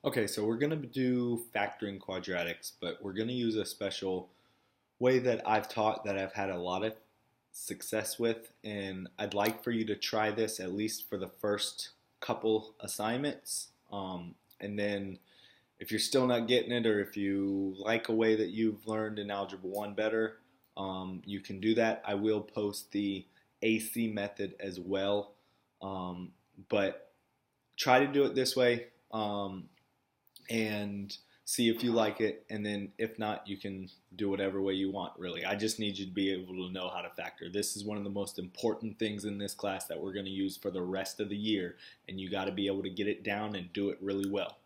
Okay, so we're going to do factoring quadratics, but we're going to use a special way that I've taught that I've had a lot of success with, and I'd like for you to try this at least for the first couple assignments. And then if you're still not getting it, or if you like a way that you've learned in Algebra 1 better, you can do that. I will post the AC method as well, but try to do it this way. And see if you like it, and then if not, you can do whatever way you want, really. I just need you to be able to know how to factor. This is one of the most important things in this class that we're going to use for the rest of the year, and you got to be able to get it down and do it really well.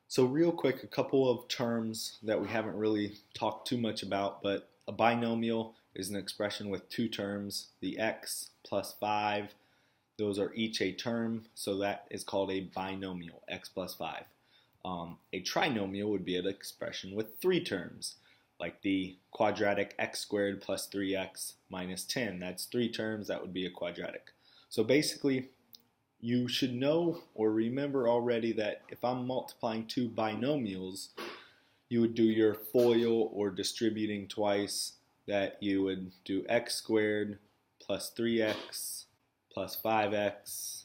So real quick, a couple of terms that we haven't really talked too much about, but a binomial is an expression with two terms, the x plus 5. Those are each a term, so that is called a binomial, x plus 5. A trinomial would be an expression with three terms, like the quadratic x squared plus 3x minus 10. That's three terms. That would be a quadratic. So basically, you should know or remember already that if I'm multiplying two binomials, you would do your FOIL or distributing twice, that you would do x squared plus 3x plus 5x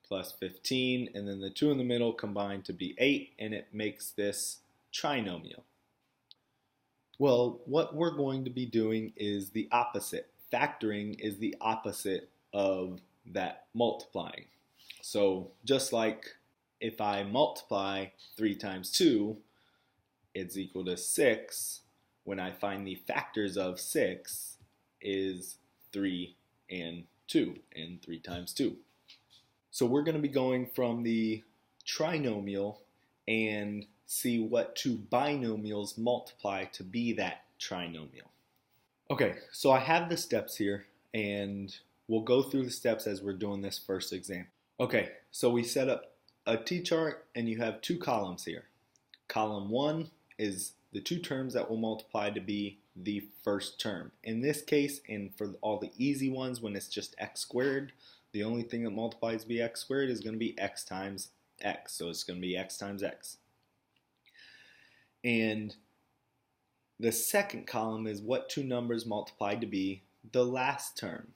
plus 15, and then the two in the middle combine to be 8, and it makes this trinomial. Well, what we're going to be doing is the opposite. Factoring is the opposite of that multiplying. So just like if I multiply 3 times 2, it's equal to 6. When I find the factors of 6 is 3 and 2, and 3 times 2. So we're going to be going from the trinomial and see what two binomials multiply to be that trinomial. Okay, so I have the steps here, and we'll go through the steps as we're doing this first example. Okay, so we set up a t-chart, and you have two columns here. Column 1 is the two terms that will multiply to be the first term. In this case, and for all the easy ones, when it's just x squared, the only thing that multiplies to be x squared is going to be x times x. So it's going to be x times x. And the second column is what two numbers multiplied to be the last term.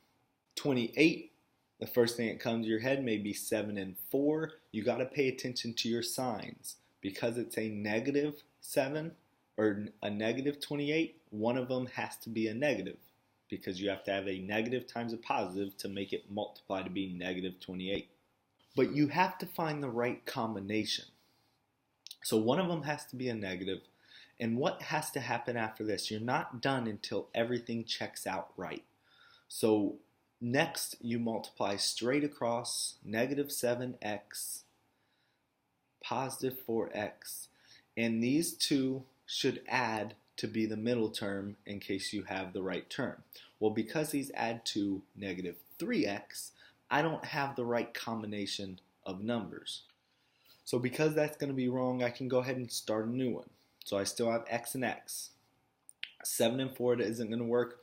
28, the first thing that comes to your head may be 7 and 4. You got to pay attention to your signs. Because it's a negative 7 or a negative 28, one of them has to be a negative, because you have to have a negative times a positive to make it multiply to be negative 28. But you have to find the right combination. So one of them has to be a negative, and what has to happen after this? You're not done until everything checks out right. So next you multiply straight across negative 7x, positive 4x, and these two should add to be the middle term in case you have the right term. Well, because these add to negative 3x, I don't have the right combination of numbers. So because that's going to be wrong, I can go ahead and start a new one. So I still have x and x. 7 and 4 isn't going to work.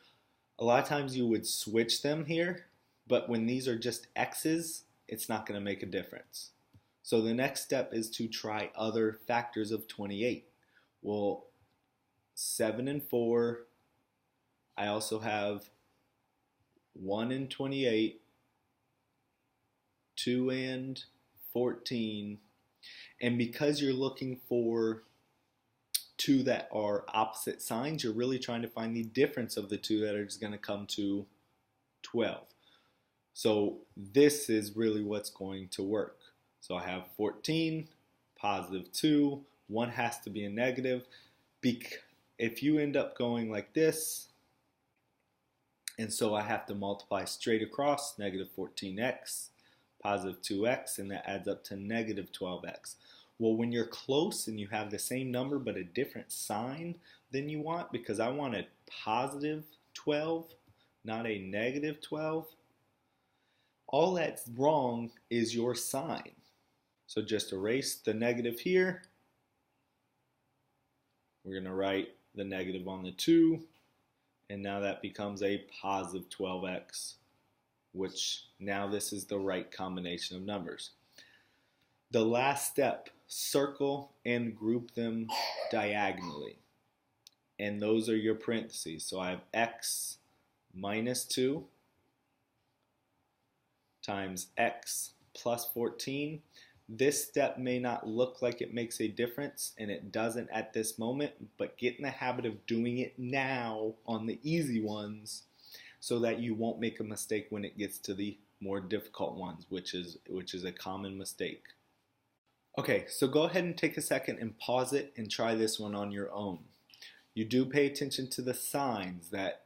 A lot of times you would switch them here, but when these are just x's, it's not going to make a difference. So the next step is to try other factors of 28. Well, 7 and 4, I also have 1 and 28, 2 and 14, and because you're looking for two that are opposite signs, you're really trying to find the difference of the two that are just going to come to 12. So this is really what's going to work. So I have 14, positive 2, one has to be a negative. If you end up going like this, and so I have to multiply straight across, negative 14x, positive 2x, and that adds up to negative 12x. Well, when you're close and you have the same number but a different sign than you want, because I want a positive 12, not a negative 12, all that's wrong is your sign. So just erase the negative here. We're going to write the negative on the 2, and now that becomes a positive 12x, which now this is the right combination of numbers. The last step, circle and group them diagonally. And those are your parentheses. So I have x minus 2 times x plus 14. This step may not look like it makes a difference, and it doesn't at this moment, but get in the habit of doing it now on the easy ones so that you won't make a mistake when it gets to the more difficult ones, which is a common mistake. Okay, so go ahead and take a second and pause it and try this one on your own. You do pay attention to the signs that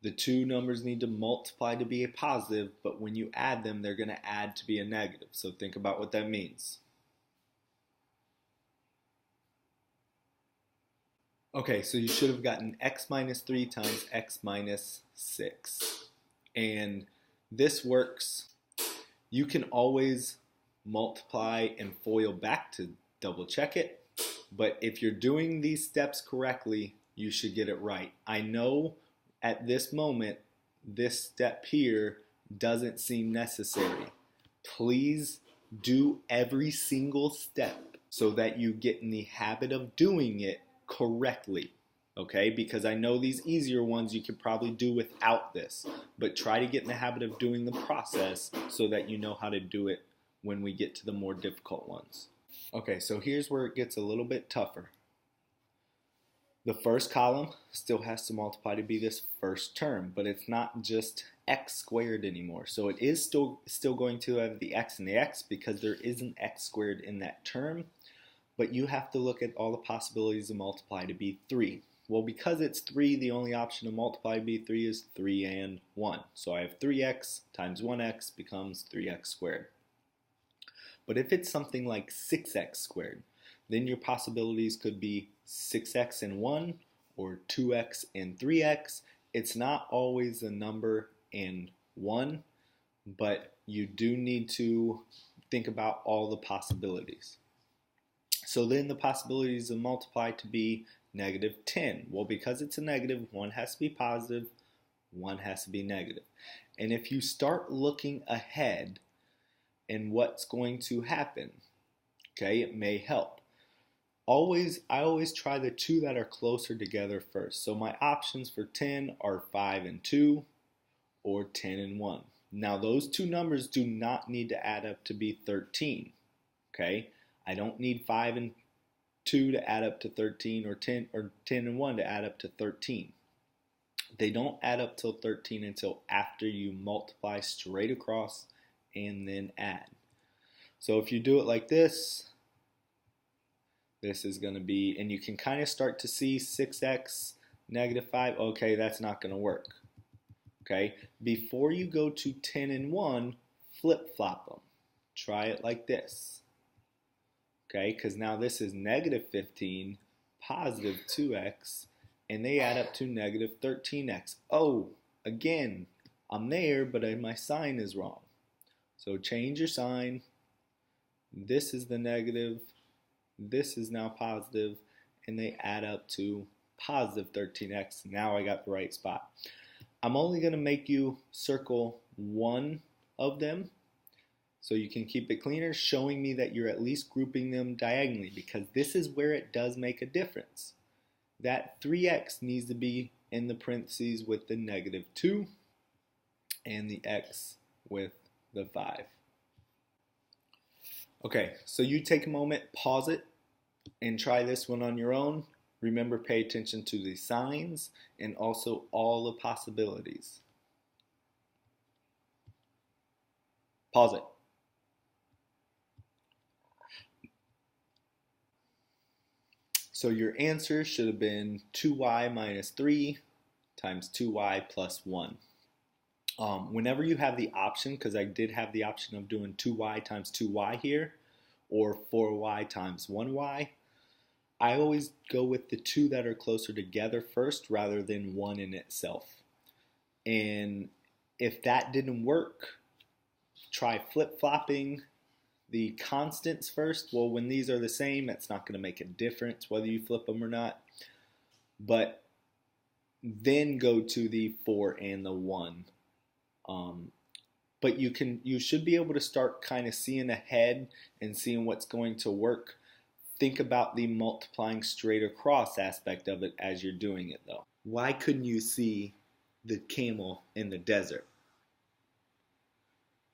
the two numbers need to multiply to be a positive, but when you add them, they're going to add to be a negative. So think about what that means. Okay, so you should have gotten x minus 3 times x minus 6. And this works. You can always multiply and FOIL back to double check it. But if you're doing these steps correctly, you should get it right. I know at this moment, this step here doesn't seem necessary. Please do every single step so that you get in the habit of doing it correctly. Okay, because I know these easier ones you could probably do without this, but try to get in the habit of doing the process so that you know how to do it when we get to the more difficult ones. Okay, so here's where it gets a little bit tougher. The first column still has to multiply to be this first term, but it's not just x squared anymore. So it is still going to have the x and the x because there is an x squared in that term, but you have to look at all the possibilities of multiply to be 3. Well, because it's 3, the only option to multiply to be 3 is 3 and 1. So I have 3x times 1x becomes 3x squared. But if it's something like 6x squared, then your possibilities could be 6x and 1 or 2x and 3x. It's not always a number and 1, but you do need to think about all the possibilities. So then the possibilities of multiply to be negative 10. Well, because it's a negative, one has to be positive, one has to be negative. And if you start looking ahead and what's going to happen, okay, it may help. I always try the two that are closer together first. So my options for 10 are 5 and 2 or 10 and 1. Now those two numbers do not need to add up to be 13. Okay? I don't need 5 and 2 to add up to 13 or 10 and 1 to add up to 13. They don't add up till 13 until after you multiply straight across and then add. So if you do it like this is going to be, and you can kind of start to see 6x negative 5. Okay, that's not going to work. Okay, before you go to 10 and 1, flip-flop them. Try it like this. Okay, because now this is negative 15, positive 2x, and they add up to negative 13x. Oh, again, I'm there, but my sign is wrong. So change your sign. This is the negative. This is now positive, and they add up to positive 13x. Now I got the right spot. I'm only going to make you circle one of them so you can keep it cleaner, showing me that you're at least grouping them diagonally, because this is where it does make a difference. That 3x needs to be in the parentheses with the negative 2 and the x with the 5. Okay, so you take a moment, pause it, and try this one on your own. Remember, pay attention to the signs and also all the possibilities. Pause it. So your answer should have been 2y minus 3 times 2y plus 1. Whenever you have the option, because I did have the option of doing 2y times 2y here, or 4y times 1y, I always go with the two that are closer together first rather than one in itself. And if that didn't work, try flip-flopping the constants first. Well, when these are the same, it's not going to make a difference whether you flip them or not. But then go to the 4 and the 1. but you should be able to start kind of seeing ahead and seeing what's going to work. Think about the multiplying straight across aspect of it as you're doing it, though. Why couldn't you see the camel in the desert?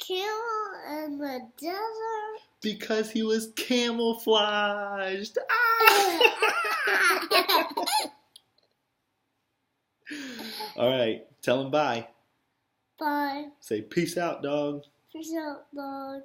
Camel in the desert? Because he was camouflaged. Ah! All right, tell him bye. Bye. Say peace out, dog. Peace out, dog.